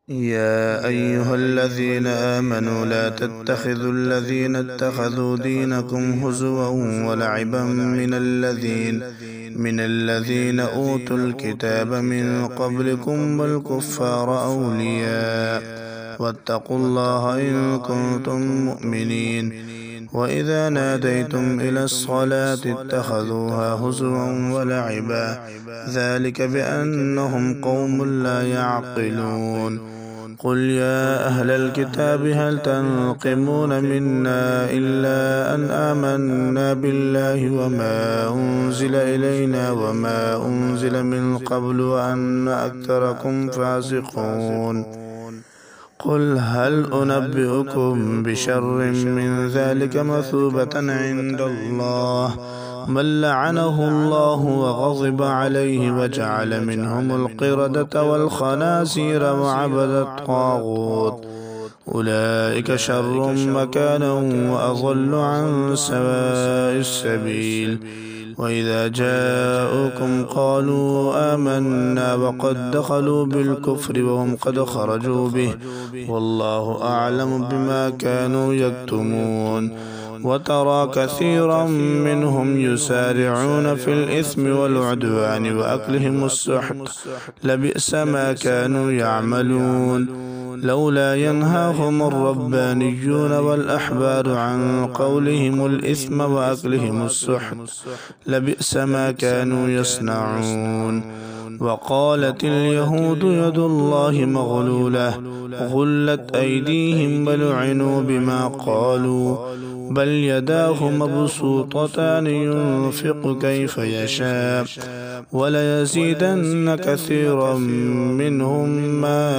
يا أيها الذين آمنوا لا تتخذوا الذين اتخذوا دينكم هزوا ولعبا من الذين أوتوا الكتاب من قبلكم والكفار أولياء واتقوا الله إن كنتم مؤمنين. وإذا ناديتم إلى الصلاة اتخذوها هزوا ولعبا ذلك بأنهم قوم لا يعقلون. قل يا أهل الكتاب هل تنقمون منا إلا أن آمنا بالله وما أنزل إلينا وما أنزل من قبل وأن أكثركم فاسقون. قل هل أنبئكم بشر من ذلك مثوبة عند الله من لعنه الله وغضب عليه وجعل منهم القردة والخنازير وعبد الطاغوت أولئك شر مكانا وأضل عن سواء السبيل. وإذا جاءوكم قالوا آمنا وقد دخلوا بالكفر وهم قد خرجوا به والله أعلم بما كانوا يكتمون. وترى كثيرا منهم يسارعون في الإثم والعدوان وأكلهم السحت لبئس ما كانوا يعملون. لولا ينهاهم الربانيون والأحبار عن قولهم الإثم وأكلهم السحت لبئس ما كانوا يصنعون. وقالت اليهود يد الله مغلولة غلت أيديهم ولعنوا بما قالوا بل يداه مبسوطتان ينفق كيف يشاء وليزيدن كثيرا منهم ما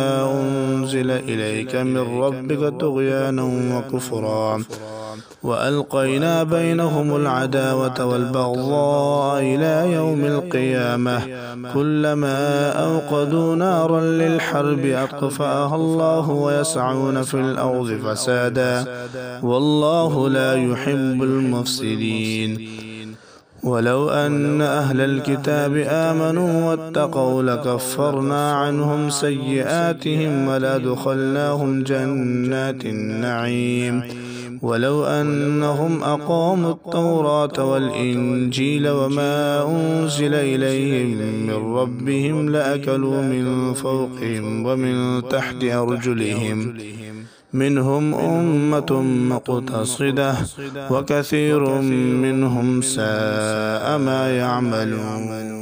أنزل إليك من ربك طغيانا وكفرا وألقينا بينهم العداوة والبغضاء إلى يوم القيامة كلما أوقدوا نارا للحرب أطفأها الله ويسعون في الأرض فسادا والله لا يحب المفسدين. ولو أن أهل الكتاب آمنوا واتقوا لكفرنا عنهم سيئاتهم ولأدخلناهم جنات النعيم. ولو أنهم أقاموا التوراة والإنجيل وما أنزل إليهم من ربهم لأكلوا من فوقهم ومن تحت أرجلهم منهم أمة مقتصدة وكثير منهم ساء ما يعملون.